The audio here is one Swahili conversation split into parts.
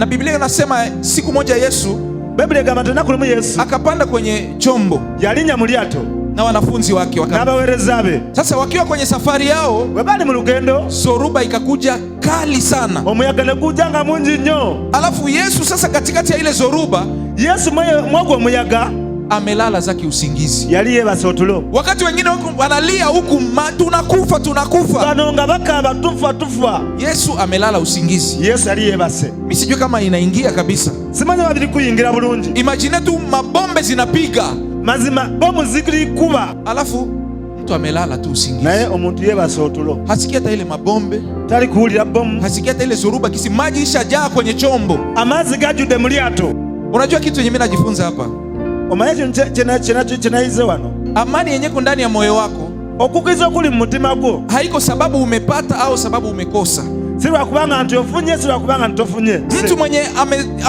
Na Biblia inasema siku moja Yesu akapanda kwenye chombo yalinya mu lyato na wanafunzi wake n'abaweereza be. Sasa wakiwa kwenye safari yao, bwe bali mu lugendo, zoruba ikakuja kali sana, omuyaga ne gujja nga mungi nnyo. Alafu Yesu sasa katikati ya ile zoruba, Yesu mwagwa omuyaga amelala zake usingizi. Yali yebase otulo. Wakati wengine wanalia huku, tunakufa. Bano nga bakaba tufa. Yesu amelala usingizi. Yesu yali yebase. Mimi sijui kama inaingia kabisa. Simanya babiri kuyingira bulungi. Imagine tu mabombe zinapiga. Mazima bomu zikiri kuba. Alafu mtu amelala tu usingizi. Naye omuntu yebase otulo. Hasikia hata ile mabombe. Tali kuwulira bomu. Hasikia hata ile zoruba kisi maji ishajaa kwenye chombo. Amazi gajude mu lyato. Unajua kitu yenye mimi najifunza hapa? Chenaize wano, amani yenye ndani ya moyo wako, okukiza kuli mu mutima gwo, haiko sababu umepata au sababu umekosa. Si lwakubanga nti ofunye, si lwakubanga nti tofunye. Mtu mwenye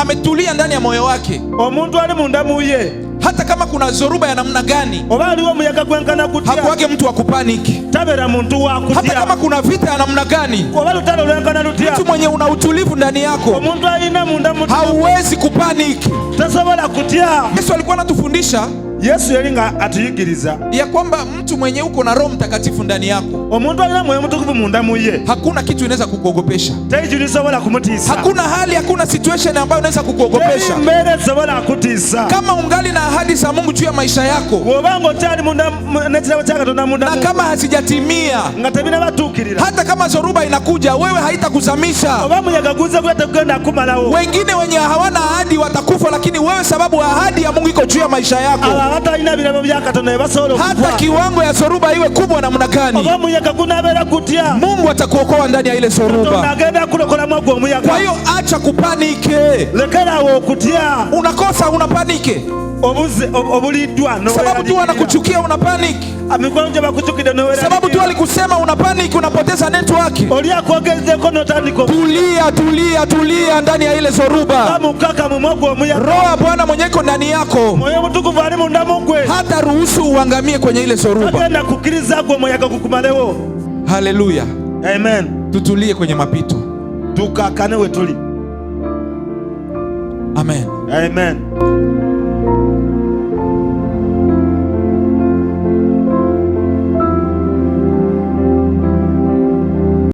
ametulia ndani ya moyo wake, omuntu ali munda muye, hata kama kuna zoruba ya namna gani, oba aliwo muyaga gwenkana kutya, hakuwage mtu wa kupaniki. Tabera muntu wa kutya. Hata kama kuna vita ya namna gani, oba lutalo lwenkana lutya, mtu mwenye una utulivu ndani yako, omuntu alina munda mutima, hauwezi kupaniki. Tasobola kutya. Yesu alikuwa anatufundisha, Yesu yalinga atuyigiriza ya kwamba mtu mwenye uko na Roho Mtakatifu ndani yako, omuntu alina Mwoyo Mutukuvu munda muye, hakuna kitu inaweza kukuogopesha. Tekisobola kumutiisa. Hakuna hali, hakuna situation ambayo inaweza kukuogopesha. Mbele sobola kutiisa. Kama ungali na ahadi za Mungu juu ya maisha yako, wobango tali munda netira cha Katonda munda, na kama hazijatimia, ngatabina batukirira, hata kama zoruba inakuja, wewe haitakuzamisha. oba muyaga guza kwenda kumalawo. Wengine wenye hawana ahadi watakufa, lakini wewe sababu ahadi ya Mungu iko juu ya maisha yako. Hata ina bilabo bya Katonda basobola kufa. Hata kiwango ya zoruba iwe kubwa namna gani, oba muyaga kunabera kutya, Mungu atakuokoa ndani ya ile zoruba. Agenda kulokola mwagwa muyaga. Kwa hiyo acha kupanike. Lekerawo kutya. Unakosa unapanike. Obulidwa no, sababu tu anakuchukia una panic. Amikwanje bakuchukide no, sababu tu alikusema una panic, unapoteza network. Olia kuogeze kono tandiko. Tulia ndani ya ile zoruba. Kama kaka mumwagwa muyaga. Roho ya Bwana mwenye iko ndani yako, Mwoyo Mutukuvu ali munda mugwe, hata ruhusu uangamie kwenye ile zoruba. Agenda kukiriza kwa muyaga kukumalewo. Haleluya. Amen. Tutulie kwenye mapito. Tukakane wetuli. Amen. Amen.